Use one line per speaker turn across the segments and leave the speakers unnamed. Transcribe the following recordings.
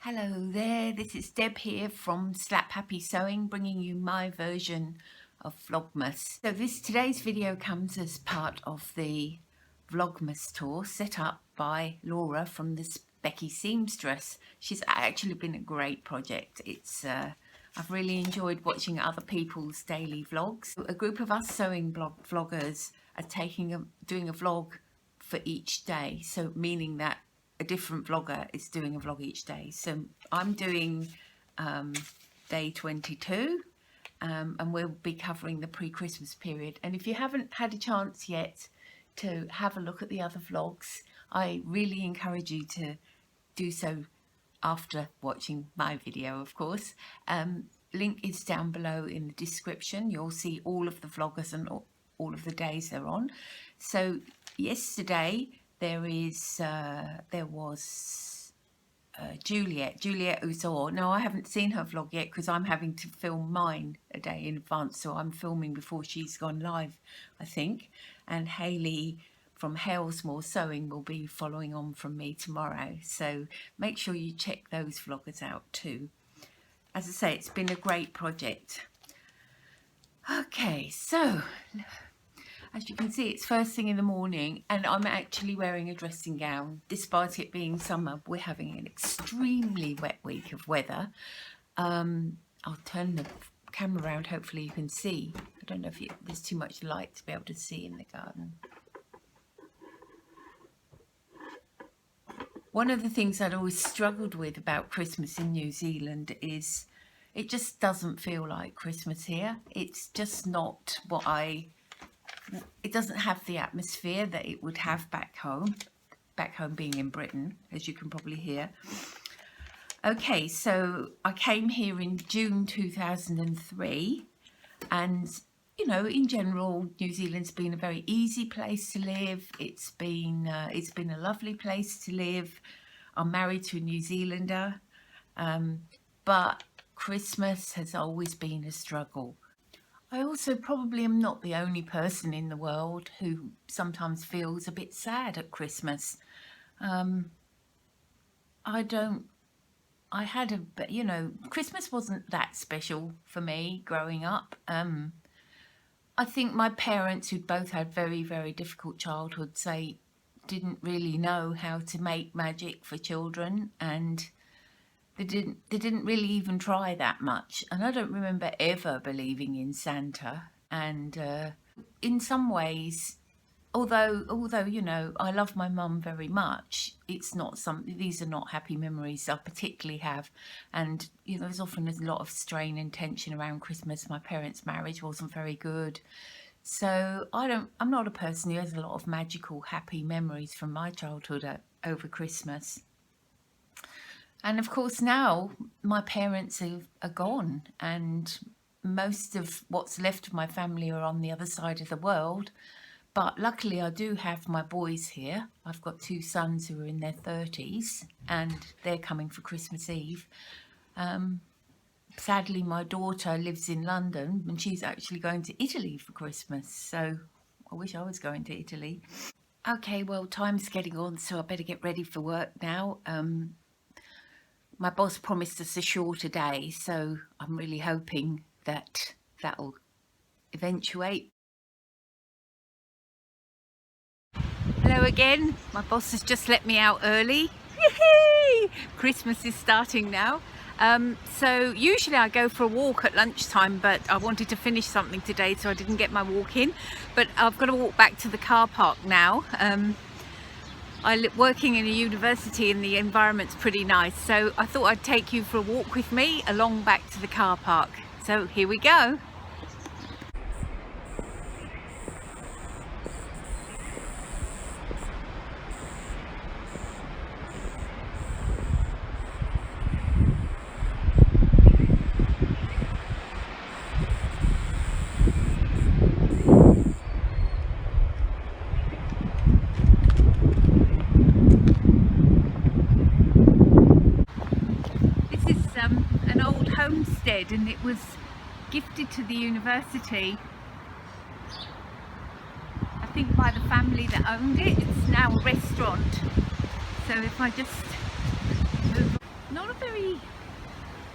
Hello there, this is Deb here from Slap Happy Sewing, bringing you my version of Vlogmas. So today's video comes as part of the Vlogmas tour set up by Laura from the Specky Seamstress. She's actually been a great project. I've really enjoyed watching other people's daily vlogs. A group of us sewing vloggers are doing a vlog for each day, so meaning that a different vlogger is doing a vlog each day. So I'm doing day 22 and we'll be covering the pre-Christmas period. And if you haven't had a chance yet to have a look at the other vlogs, I really encourage you to do so after watching my video, of course. Link is down below in the description. You'll see all of the vloggers and all of the days they're on. So yesterday there was Juliet Uzor. Now I haven't seen her vlog yet because I'm having to film mine a day in advance, so I'm filming before she's gone live, I think. And Hayley from Halesmore Sewing will be following on from me tomorrow, so make sure you check those vloggers out too. As I say, it's been a great project. Okay, so as you can see, it's first thing in the morning and I'm actually wearing a dressing gown. Despite it being summer, we're having an extremely wet week of weather. I'll turn the camera around, hopefully you can see. I don't know if there's too much light to be able to see in the garden. One of the things I'd always struggled with about Christmas in New Zealand is it just doesn't feel like Christmas here. It's just not what it doesn't have the atmosphere that it would have back home being in Britain, as you can probably hear. Okay, so I came here in June 2003 and you know, in general, New Zealand's been a very easy place to live. It's been a lovely place to live. I'm married to a New Zealander, but Christmas has always been a struggle. I also probably am not the only person in the world who sometimes feels a bit sad at Christmas. You know, Christmas wasn't that special for me growing up. I think my parents, who'd both had very, very difficult childhoods, didn't really know how to make magic for children, and they didn't really even try that much. And I don't remember ever believing in Santa. And in some ways, although you know, I love my mum very much, it's not these are not happy memories I particularly have. And you know, there's often a lot of strain and tension around Christmas. My parents' marriage wasn't very good, so I'm not a person who has a lot of magical happy memories from my childhood over Christmas. And of course now my parents are gone and most of what's left of my family are on the other side of the world. But luckily I do have my boys here. I've got two sons who are in their 30s and they're coming for Christmas Eve. Sadly, my daughter lives in London and she's actually going to Italy for Christmas. So I wish I was going to Italy. Okay, well, time's getting on, so I better get ready for work now. My boss promised us a shorter day, so I'm really hoping that that'll eventuate. Hello again. My boss has just let me out early. Yay! Christmas is starting now. So usually I go for a walk at lunchtime, but I wanted to finish something today, so I didn't get my walk in. But I've got to walk back to the car park now. I'm working in a university and the environment's pretty nice, so I thought I'd take you for a walk with me along back to the car park. So here we go. An old homestead and it was gifted to the university, I think by the family that owned it. It's now a restaurant. So if I just move, not a very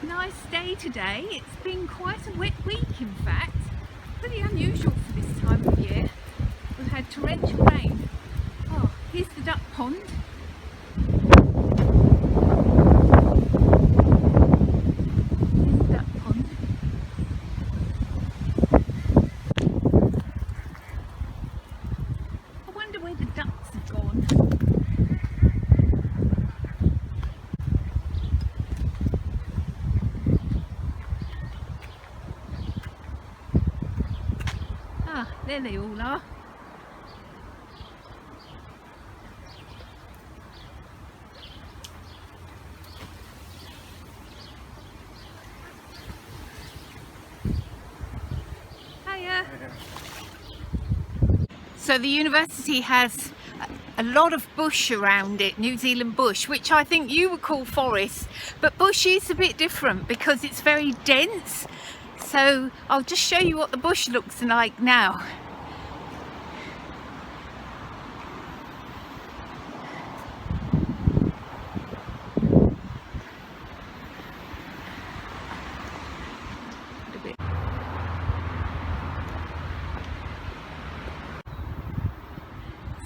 nice day today. It's been quite a wet week, in fact. Pretty unusual for this time of year. We've had torrential rain. Oh, here's the duck pond. Here's the duck pond. I wonder where the ducks have gone. Ah, there they all are. Hiya. So the university has a lot of bush around it, New Zealand bush, which I think you would call forest, but bush is a bit different because it's very dense. So I'll just show you what the bush looks like now.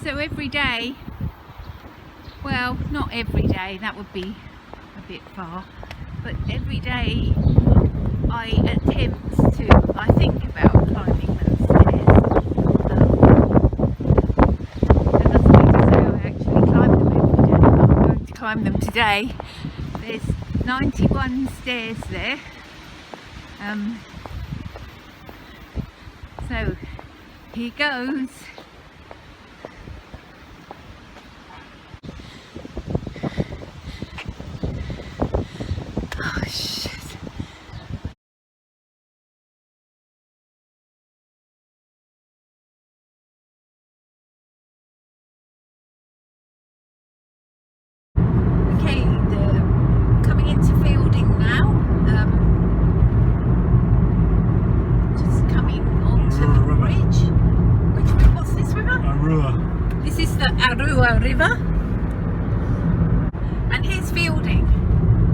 So every day, well, not every day, that would be a bit far, but every day I attempt to, I think about climbing those stairs. That doesn't mean to say I actually climb them every day, but I'm going to climb them today. There's 91 stairs there. So here goes. Oh, shit. Okay, coming into Fielding now. Just coming onto the bridge. What's this river?
Arua.
This is the Arua River. And here's Fielding.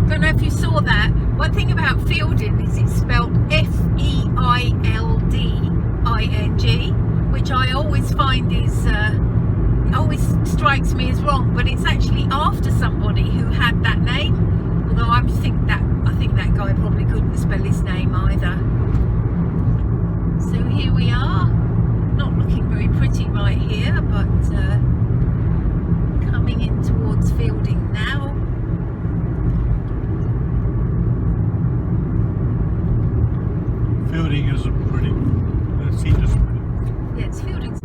Don't know if you saw that. One thing about Fielding is it's spelled F-E-I-L-D-I-N-G, which I always find is always strikes me as wrong, but it's actually after somebody who had that name. Although I think that guy probably couldn't spell his name either. So here we are. Not looking very pretty right here, but coming in towards Fielding now.
Fielding is a pretty, seems pretty.
Yeah, it's Fielding's.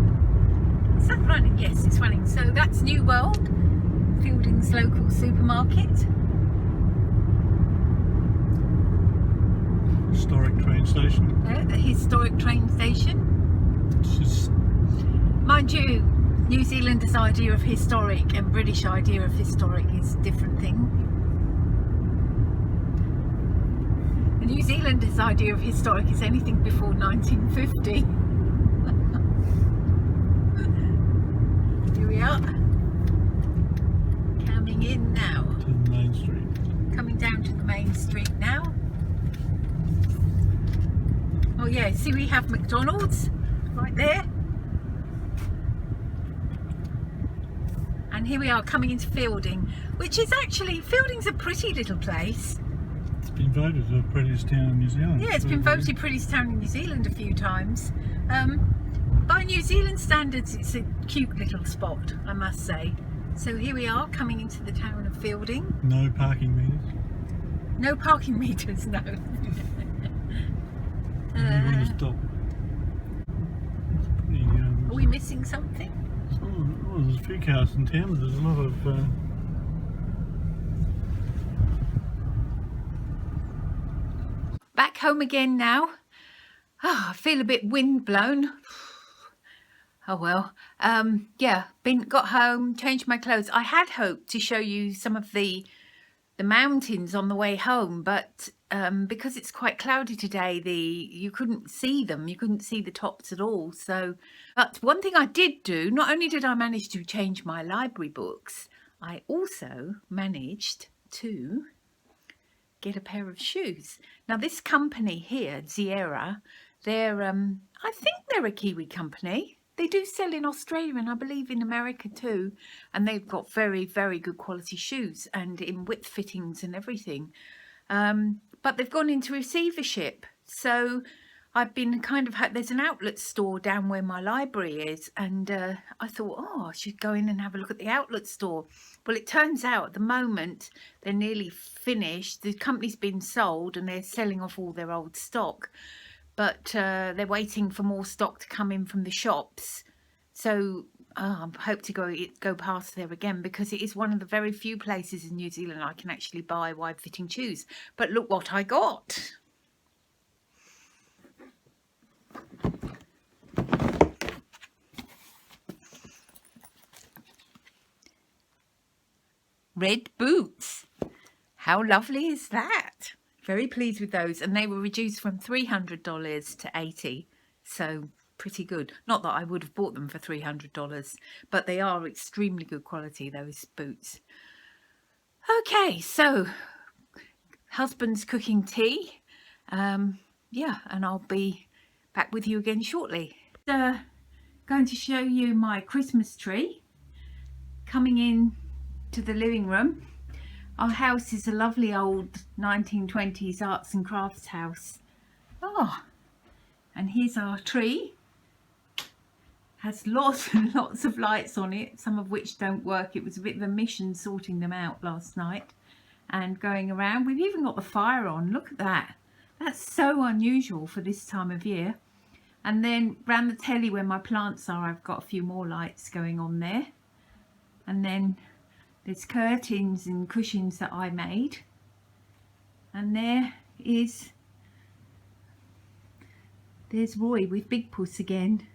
Is that running? Yes, it's running. So that's New World, Fielding's local supermarket.
Historic train station.
A historic train station.
It's just,
Mind you, New Zealanders' idea of historic and British idea of historic is a different thing. The New Zealanders' idea of historic is anything before 1950. Here we are. Coming in now.
to the main street.
Coming down to the main street now. Oh yeah, see we have McDonald's right there. And here we are coming into Fielding, which is actually, Fielding's a pretty little place.
It's been voted the prettiest town in New Zealand.
Yeah, it's been voted prettiest town in New Zealand a few times. By New Zealand standards, it's a cute little spot, I must say. So here we are coming into the town of Fielding.
No parking meters.
No parking meters, no.
You want to stop. Pretty,
Are we missing something?
well, there's a few cars in town, but there's a lot of
Back home again now. Oh, I feel a bit wind blown. Oh well. Yeah, got home, changed my clothes. I had hoped to show you some of the mountains on the way home, but because it's quite cloudy today, you couldn't see them. You couldn't see the tops at all. So, but one thing I did do, not only did I manage to change my library books, I also managed to get a pair of shoes. Now this company here, Zierra, they're I think they're a Kiwi company. They do sell in Australia and I believe in America too, and they've got very, very good quality shoes and in width fittings and everything. But they've gone into receivership, so I've been kind of there's an outlet store down where my library is, and I thought, oh, I should go in and have a look at the outlet store. Well, it turns out at the moment they're nearly finished. The company's been sold and they're selling off all their old stock, but they're waiting for more stock to come in from the shops. So I hope to go past there again, because it is one of the very few places in New Zealand I can actually buy wide fitting shoes. But look what I got. Red boots. How lovely is that? Very pleased with those, and they were reduced from $300 to $80, so pretty good. Not that I would have bought them for $300, but they are extremely good quality, those boots. Okay, so husband's cooking tea. Yeah, and I'll be back with you again shortly. Going to show you my Christmas tree coming in to the living room. Our house is a lovely old 1920s arts and crafts house. Oh, and here's our tree. Has lots and lots of lights on it, some of which don't work. It was a bit of a mission sorting them out last night and going around. We've even got the fire on. Look at that. That's so unusual for this time of year. And then round the telly where my plants are, I've got a few more lights going on there. And then there's curtains and cushions that I made. And there's Roy with Big Puss again.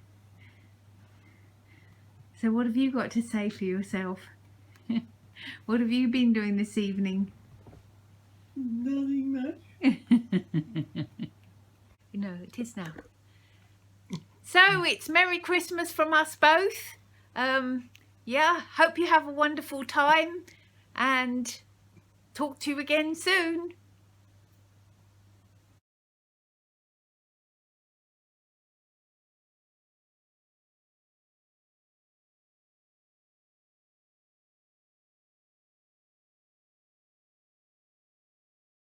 So what have you got to say for yourself? What have you been doing this evening?
Nothing much.
You know, it is now. So it's Merry Christmas from us both. Yeah, hope you have a wonderful time and talk to you again soon.